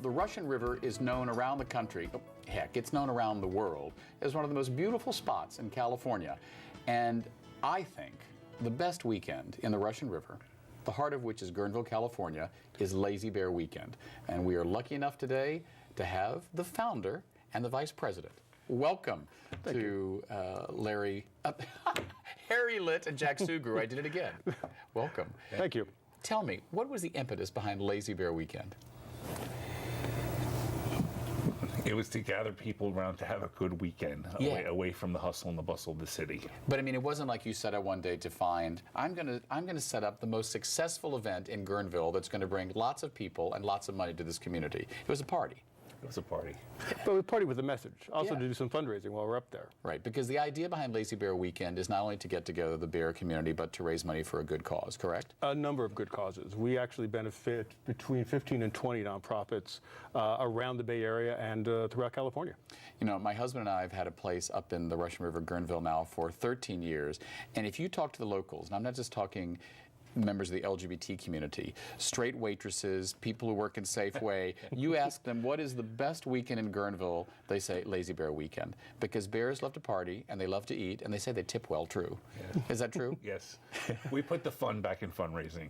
the Russian River is known around the country, heck, it's known around the world, as one of the most beautiful spots in California. And I think the best weekend in the Russian River, the heart of which is Guerneville, California, is Lazy Bear Weekend. And we are lucky enough today to have the founder and the vice president. Welcome to Larry, Harry Litt and Jack Sugrue. I did it again. Welcome. Thank you. Tell me, what was the impetus behind Lazy Bear Weekend? It was to gather people around to have a good weekend, away from the hustle and the bustle of the city. But I mean, it wasn't like you set out one day to find, I'm gonna set up the most successful event in Guerneville that's going to bring lots of people and lots of money to this community. It was a party. It was a party. But a party with a message. Also to do some fundraising while we're up there. Right, because the idea behind Lazy Bear Weekend is not only to get together the bear community, but to raise money for a good cause, correct? A number of good causes. We actually benefit between 15 and 20 nonprofits around the Bay Area and throughout California. You know, my husband and I have had a place up in the Russian River, Guerneville now for 13 years. And if you talk to the locals, and I'm not just talking members of the LGBT community, straight waitresses, people who work in Safeway, you ask them what is the best weekend in Guerneville, they say Lazy Bear Weekend. Because bears love to party and they love to eat and they say they tip well, true. Yeah. Is that true? Yes. We put the fun back in fundraising.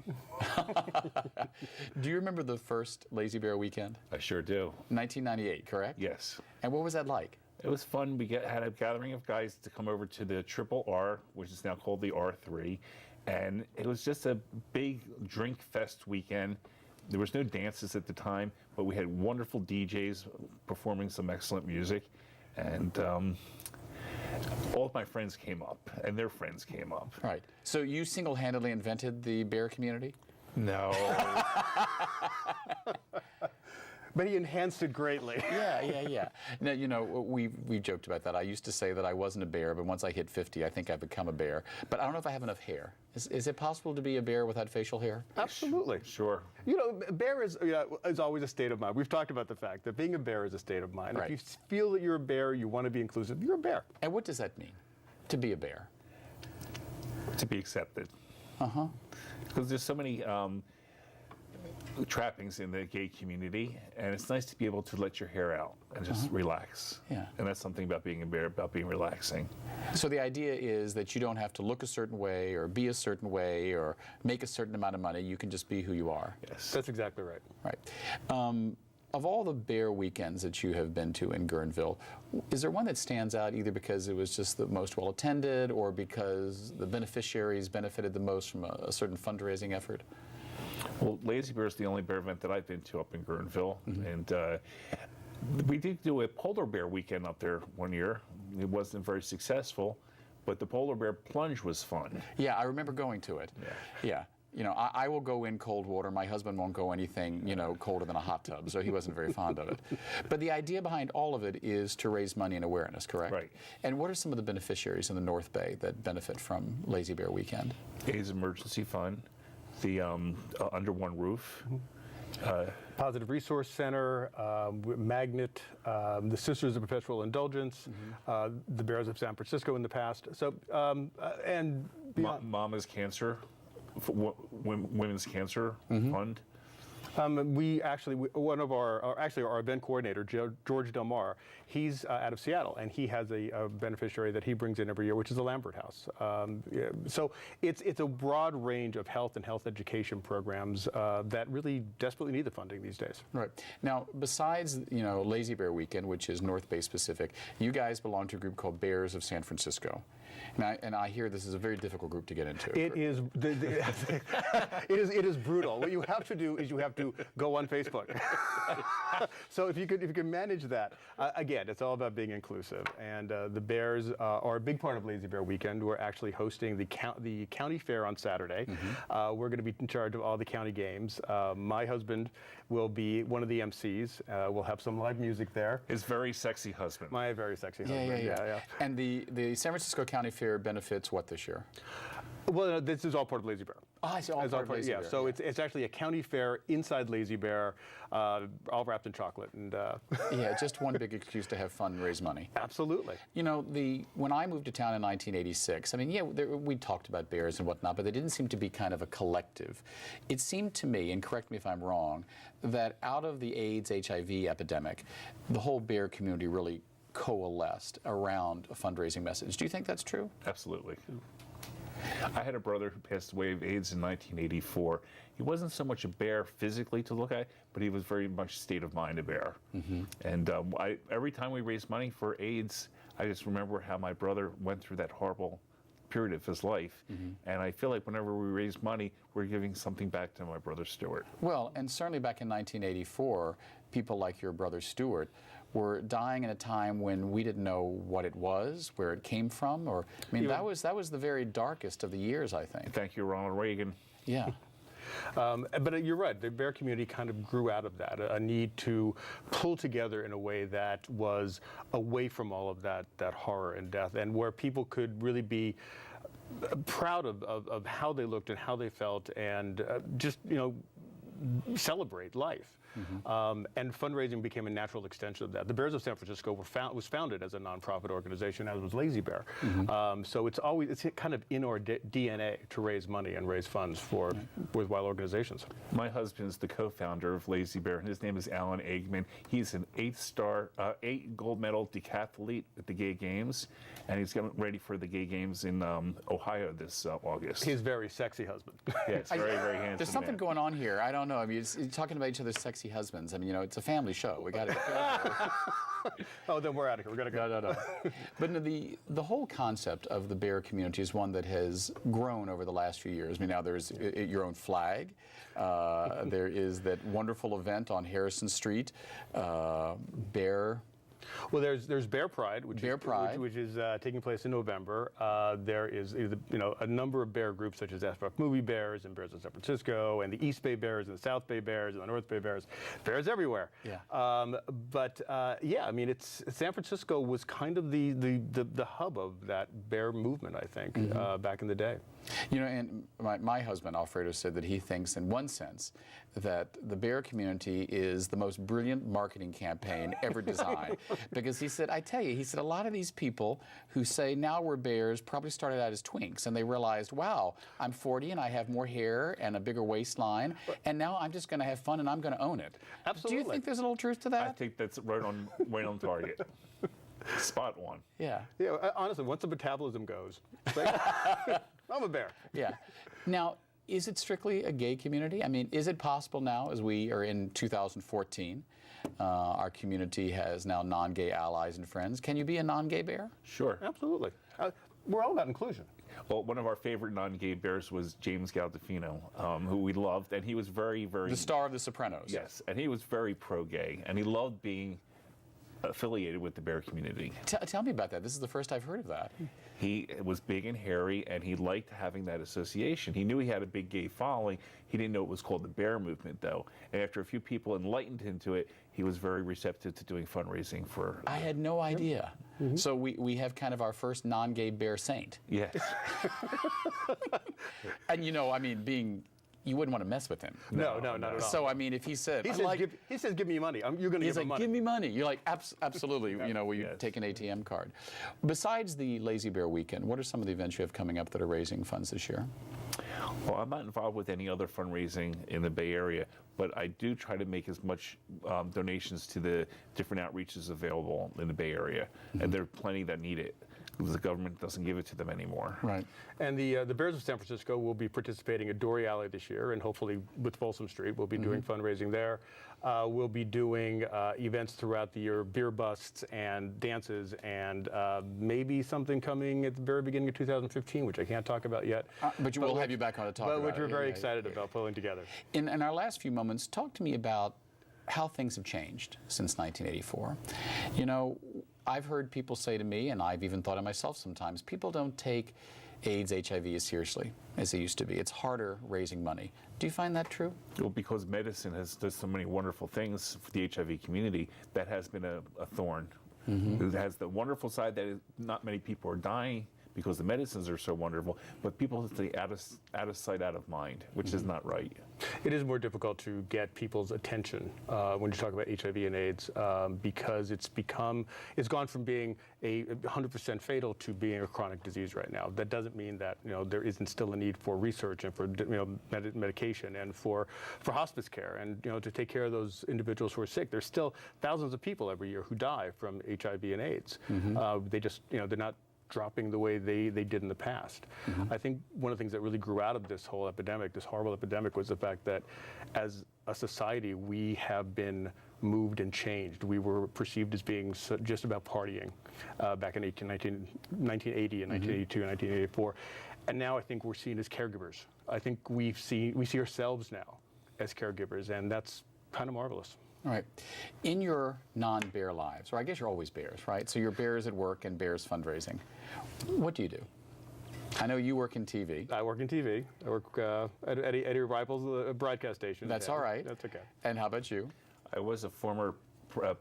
Do you remember the first Lazy Bear Weekend? I sure do. 1998, correct? Yes. And what was that like? It was fun. We had a gathering of guys to come over to the Triple R, which is now called the R3. And it was just a big drink fest weekend. There was no dances at the time, but we had wonderful DJs performing some excellent music. And all of my friends came up, and their friends came up. Right. So you single-handedly invented the bear community? No. But he enhanced it greatly. Yeah. Now, you know, we've joked about that. I used to say that I wasn't a bear, but once I hit 50, I think I've become a bear. But I don't know if I have enough hair. Is it possible to be a bear without facial hair? Absolutely. Sure. You know, bear is always a state of mind. We've talked about the fact that being a bear is a state of mind. Right. If you feel that you're a bear, you want to be inclusive, you're a bear. And what does that mean, to be a bear? To be accepted. Uh-huh. Because there's so many trappings in the gay community, and it's nice to be able to let your hair out and just relax. Yeah. And that's something about being a bear, about being relaxing. So the idea is that you don't have to look a certain way or be a certain way or make a certain amount of money. You can just be who you are. Yes. That's exactly right. Right. Of all the bear weekends that you have been to in Guerneville, is there one that stands out either because it was just the most well attended or because the beneficiaries benefited the most from a certain fundraising effort? Well, Lazy Bear is the only bear event that I've been to up in Guerneville, and we did do a polar bear weekend up there one year. It wasn't very successful, but the polar bear plunge was fun. Yeah, I remember going to it. Yeah. You know, I will go in cold water. My husband won't go anything, you know, colder than a hot tub, so he wasn't very fond of it. But the idea behind all of it is to raise money and awareness, correct? Right. And what are some of the beneficiaries in the North Bay that benefit from Lazy Bear Weekend? AIDS Emergency Fund, the Under One Roof. Positive Resource Center, Magnet, the Sisters of Perpetual Indulgence, the Bears of San Francisco in the past. So, and beyond. Mama's Cancer, Women's Cancer Fund. One of our event coordinator, George Del Mar, he's out of Seattle, and he has a beneficiary that he brings in every year, which is the Lambert House. So it's a broad range of health and health education programs that really desperately need the funding these days. Right. Now, besides, you know, Lazy Bear Weekend, which is North Bay specific, you guys belong to a group called Bears of San Francisco. And I hear this is a very difficult group to get into. It is. It is brutal. What you have to do is you have to go on Facebook. So if you can manage that, again, it's all about being inclusive. And the Bears are a big part of Lazy Bear Weekend. We're actually hosting the county fair on Saturday. We're going to be in charge of all the county games. My husband will be one of the MCs. We'll have some live music there. His very sexy husband. My very sexy husband. Yeah. And the San Francisco County Fair benefits what this year? Well, this is all part of Lazy Bear. I see, all as part our of part. Lazy Yeah, Bear, so yeah. it's actually a county fair inside Lazy Bear, all wrapped in chocolate. And Yeah, just one big excuse to have fun and raise money. absolutely. You know, when I moved to town in 1986, I mean, yeah, we talked about bears and whatnot, but they didn't seem to be kind of a collective. It seemed to me, and correct me if I'm wrong, that out of the AIDS HIV epidemic, the whole bear community really coalesced around a fundraising message. Do you think that's true? Absolutely. I had a brother who passed away of AIDS in 1984. He wasn't so much a bear physically to look at, but he was very much state of mind a bear. And every time we raised money for AIDS, I just remember how my brother went through that horrible period of his life. And I feel like whenever we raise money, we're giving something back to my brother Stuart. Well, and certainly back in 1984, people like your brother Stuart were dying in a time when we didn't know what it was, where it came from, or I mean, that was the very darkest of the years, I think. Thank you, Ronald Reagan. Yeah. But you're right, the bear community kind of grew out of that, a need to pull together in a way that was away from all of that horror and death, and where people could really be proud of how they looked and how they felt, and just, celebrate life. And fundraising became a natural extension of that. The Bears of San Francisco was founded as a nonprofit organization, as was Lazy Bear. So it's kind of in our DNA to raise money and raise funds for worthwhile organizations. My husband's the co-founder of Lazy Bear, and his name is Alan Eggman. He's an 8 gold medal decathlete at the Gay Games, and he's getting ready for the Gay Games in Ohio this August. His very sexy husband. Yes, very, very handsome. There's something man. going on here. I don't know. I mean, you're talking about each other's sexy husbands. I mean, it's a family show. We got to. Oh, then we're out of here. We got to go. No. But no, the whole concept of the bear community is one that has grown over the last few years. I mean, now there's your own flag. There is that wonderful event on Harrison Street, Bear. Well, there's Bear Pride, which is taking place in November. There is a number of bear groups such as Ashbrook Movie Bears and Bears of San Francisco, and the East Bay Bears and the South Bay Bears and the North Bay Bears. Bears everywhere. Yeah. I mean, San Francisco was kind of the hub of that bear movement, I think, back in the day. And my husband, Alfredo, said that he thinks, in one sense, that the bear community is the most brilliant marketing campaign ever designed. Because he said, a lot of these people who say now we're bears probably started out as twinks, and they realized, wow, I'm 40 and I have more hair and a bigger waistline, and now I'm just going to have fun and I'm going to own it. Absolutely. Do you think there's a little truth to that? I think that's right on target. Spot on. Yeah. Yeah, honestly, once the metabolism goes, it's like, I'm a bear. Yeah. Now, is it strictly a gay community? I mean, is it possible now, as we are in 2014, our community has now non-gay allies and friends? Can you be a non-gay bear? Sure. Absolutely. We're all about inclusion. Well, one of our favorite non-gay bears was James Gandolfino, who we loved, and he was very, very... The star of The Sopranos. Yes, and he was very pro-gay, and he loved being affiliated with the bear community. Tell me about that. This is the first I've heard of that. He was big and hairy, and he liked having that association. He knew he had a big gay following. He didn't know it was called the bear movement, though. And after a few people enlightened him to it, he was very receptive to doing fundraising for... I had no idea. So we have kind of our first non-gay bear saint. Yes. And you wouldn't want to mess with him. No, not at all. So, I mean, if he said, he says, give me money. You're going to give him money. give me money. You're like, absolutely, will you take an ATM card? Besides the Lazy Bear Weekend, what are some of the events you have coming up that are raising funds this year? Well, I'm not involved with any other fundraising in the Bay Area, but I do try to make as much donations to the different outreaches available in the Bay Area. And there are plenty that need it, because the government doesn't give it to them anymore. Right. And the Bears of San Francisco will be participating at Dory Alley this year, and hopefully with Folsom Street. We'll be doing fundraising there. We'll be doing events throughout the year, beer busts and dances, and maybe something coming at the very beginning of 2015, which I can't talk about yet. But we'll have you back on to talk about it. Which we're very excited about pulling together. In our last few moments, talk to me about how things have changed since 1984. I've heard people say to me, and I've even thought of myself sometimes, people don't take AIDS, HIV as seriously as they used to be. It's harder raising money. Do you find that true? Well, because medicine does so many wonderful things for the HIV community, that has been a thorn. It has the wonderful side that not many people are dying, because the medicines are so wonderful, but people say out of sight, out of mind, which is not right. It is more difficult to get people's attention when you talk about HIV and AIDS because it's gone from being a 100% fatal to being a chronic disease right now. That doesn't mean that there isn't still a need for research and for medication and for hospice care and to take care of those individuals who are sick. There's still thousands of people every year who die from HIV and AIDS. They just they're not dropping the way they did in the past. I think one of the things that really grew out of this whole epidemic, this horrible epidemic, was the fact that as a society we have been moved and changed. We were perceived as being just about partying back in 1980 and 1982 and 1984. And now I think we're seen as caregivers. I think we see ourselves now as caregivers, and that's kind of marvelous. All right. In your non-bear lives, or I guess you're always bears, right? So you're bears at work and bears fundraising. What do you do? I know you work in TV. I work in TV. I work at Eddie Ripel's broadcast station. That's all right. That's okay. And how about you? I was a former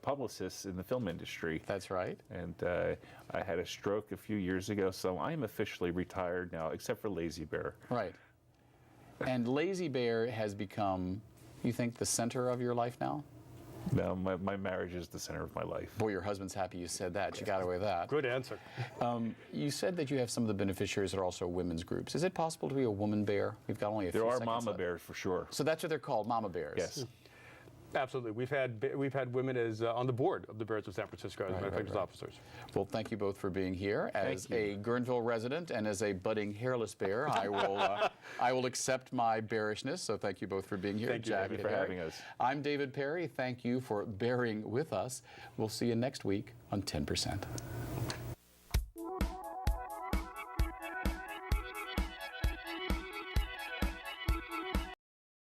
publicist in the film industry. That's right. And I had a stroke a few years ago, so I'm officially retired now, except for Lazy Bear. Right. And Lazy Bear has become, you think, the center of your life now? No, my marriage is the center of my life. Boy, your husband's happy you said that. You got away with that. Good answer. You said that you have some of the beneficiaries that are also women's groups. Is it possible to be a woman bear? We've got only a few There are seconds mama left. bears for sure. So that's what they're called, mama bears. Yes. Absolutely. We've had women as on the board of the Bears of San Francisco as manufacturers officers. Well, thank you both for being here. As Thank you. a Guerneville resident and as a budding hairless bear, I will accept my bearishness. So thank you both for being here. Thank you, Jack David, and for Eric. having us. I'm David Perry. Thank you for bearing with us. We'll see you next week on 10%.